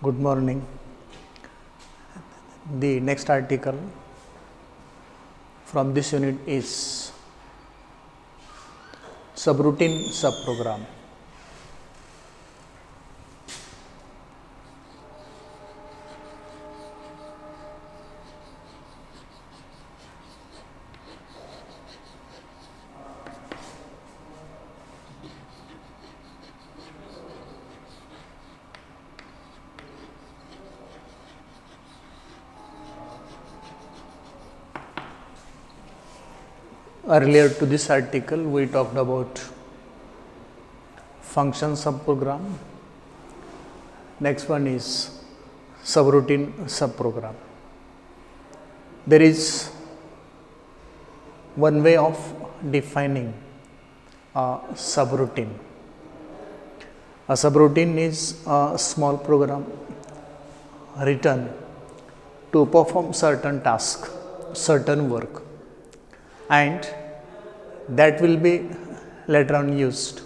Good morning. The next article from this unit is subroutine subprogram. Earlier to this article, we talked about function subprogram. Next one is subroutine subprogram. There is one way of defining a subroutine. A subroutine is a small program written to perform certain task, certain work, and that will be later on used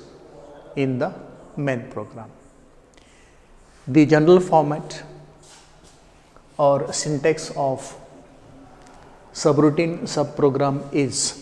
in the main program. The general format or syntax of subroutine subprogram is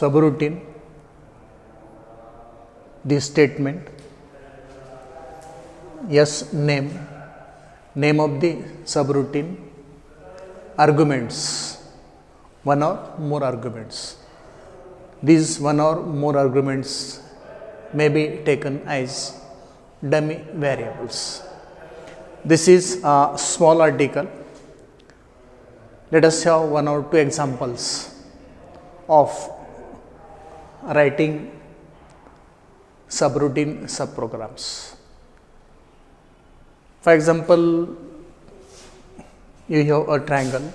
subroutine, the statement, yes, name of the subroutine, arguments, one or more arguments. These one or more arguments may be taken as dummy variables. This is a small article. Let us have one or two examples of writing subroutine subprograms. For example, you have a triangle.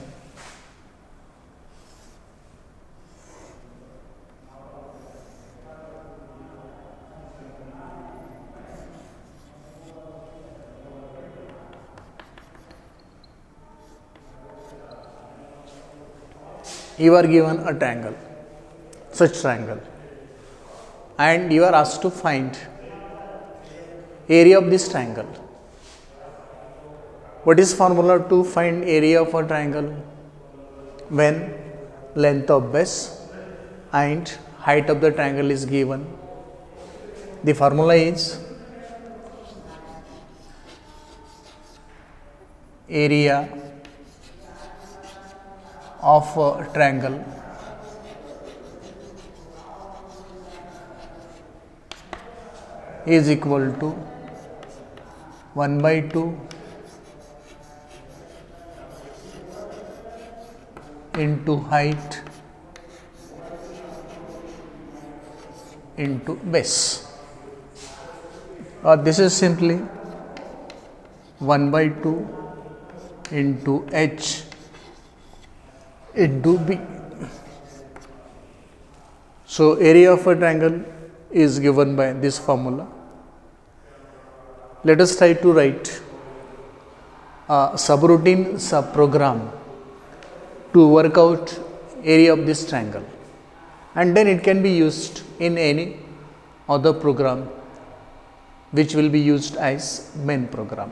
You are given a triangle, such triangle, and you are asked to find area of this triangle. What is formula to find area of a triangle? When length of base and height of the triangle is given, the formula is area of a triangle is equal to 1 by 2 into height into base. This is simply 1 by 2 into h into b. So, area of a triangle is given by this formula. Let us try to write a subroutine subprogram to work out area of this triangle, and then it can be used in any other program which will be used as main program.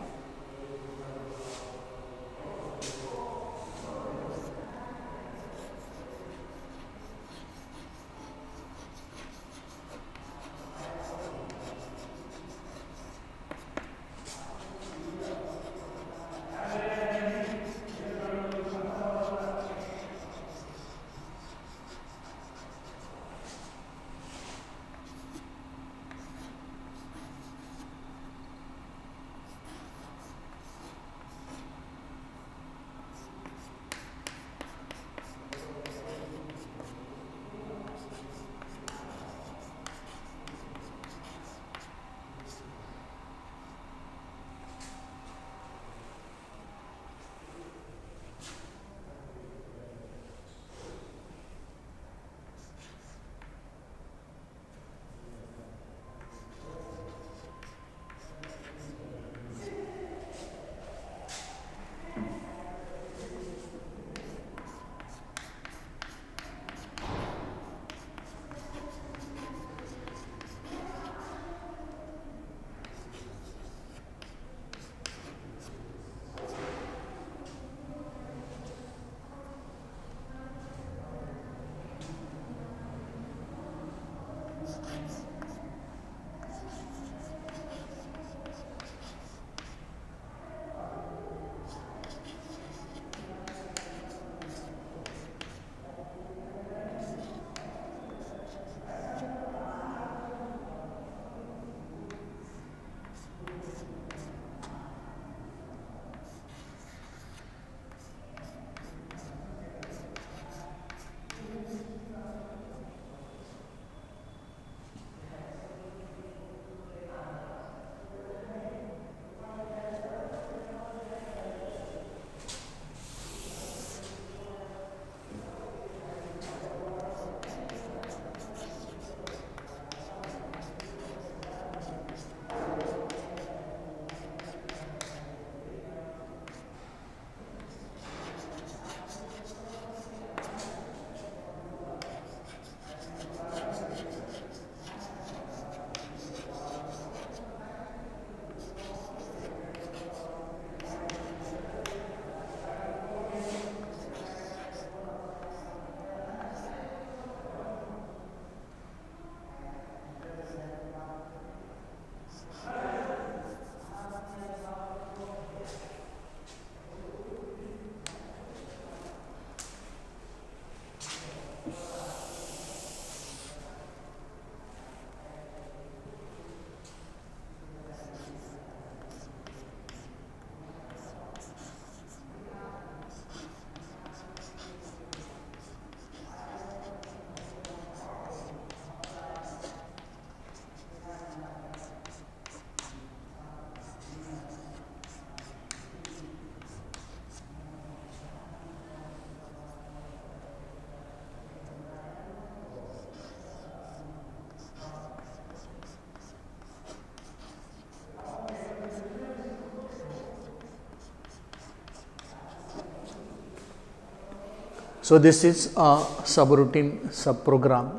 So this is a subroutine subprogram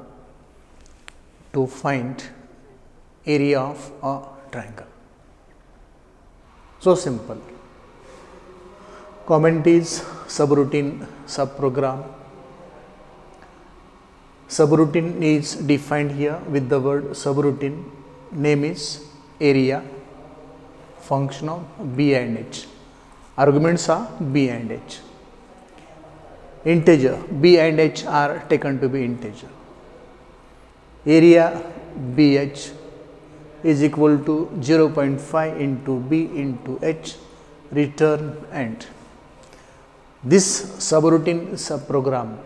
to find area of a triangle. So simple. Comment is subroutine subprogram. Subroutine is defined here with the word subroutine. Name is area. Function of b and h. Arguments are b and h. Integer b and h are taken to be integer. Area bh is equal to 0.5 into b into h, return end. This subroutine subprogram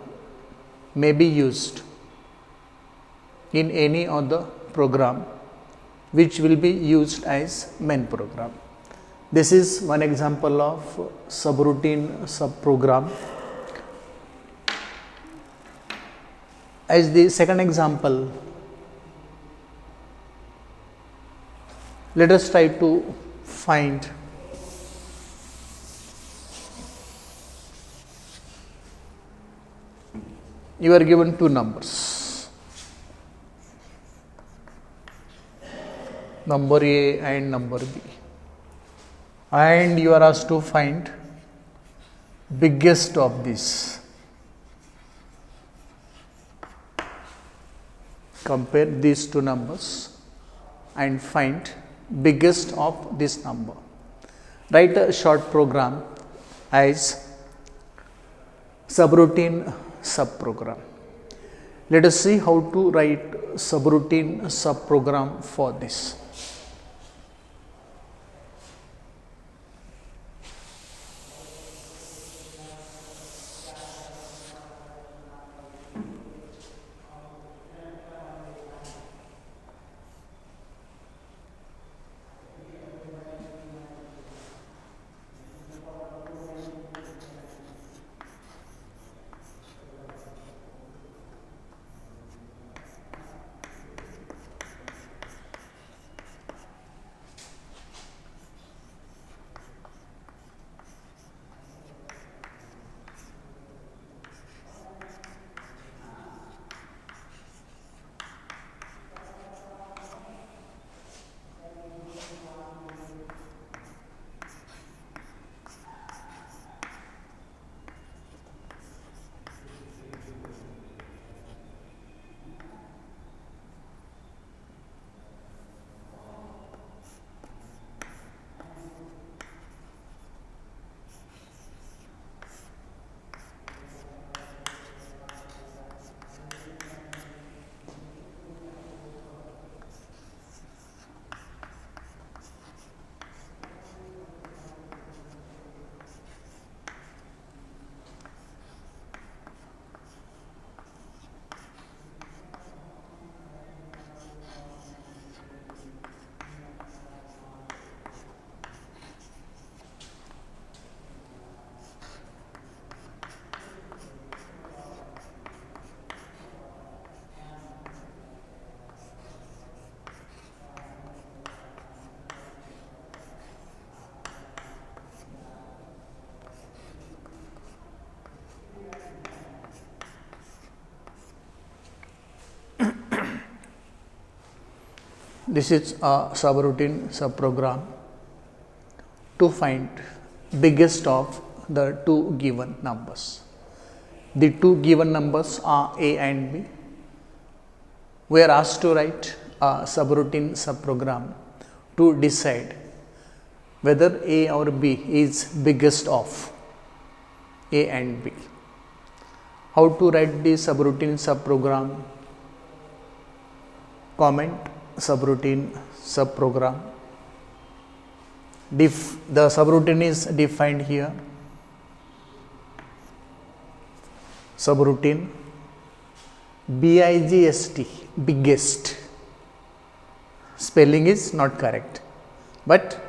may be used in any other program which will be used as main program. This is one example of subroutine subprogram. As the second example, let us try to find you are given two numbers, number A and number B, and you are asked to find biggest of this. Compare these two numbers and find biggest of this number. Write a short program as subroutine subprogram. Let us see how to write subroutine subprogram for this. This is a subroutine subprogram to find biggest of the two given numbers. The two given numbers are A and B. We are asked to write a subroutine subprogram to decide whether A or B is biggest of A and B. How to write the subroutine subprogram? Comment subroutine subprogram. The subroutine is defined here. Subroutine BIGST, biggest. Spelling is not correct, but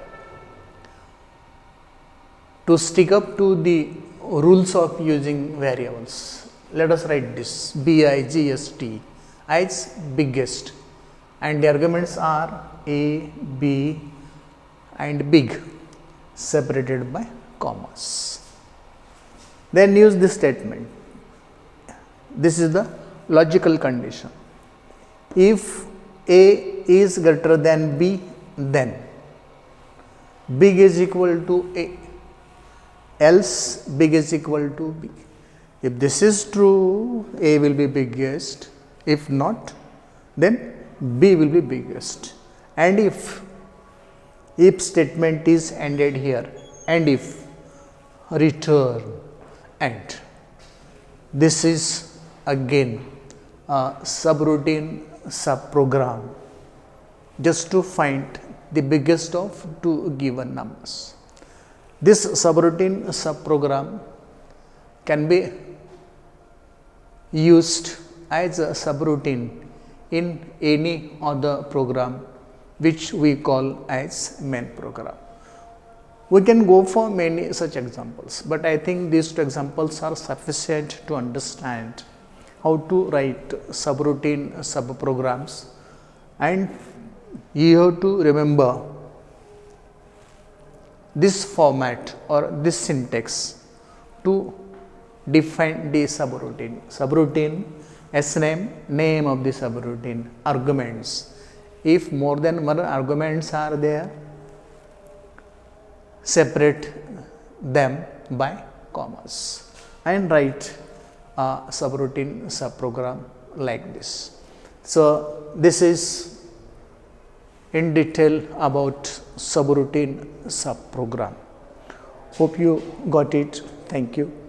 to stick up to the rules of using variables, let us write this BIGST as biggest, and the arguments are A, B and big separated by commas. Then use this statement, This is the logical condition. If A is greater than B, then big is equal to A, else big is equal to B. If this is true, A will be biggest. If not, then B will be biggest. And if statement is ended here, and if return and, this is again a subroutine subprogram just to find the biggest of two given numbers. This subroutine subprogram can be used as a subroutine in any other program which we call as main program. We can go for many such examples, but I think these two examples are sufficient to understand how to write subroutine subprograms, and you have to remember this format or this syntax to define the subroutine. Subroutine, S name of the subroutine, arguments. If more than one arguments are there, separate them by commas and write a subroutine subprogram like this. So this is in detail about subroutine subprogram. Hope you got it. Thank you.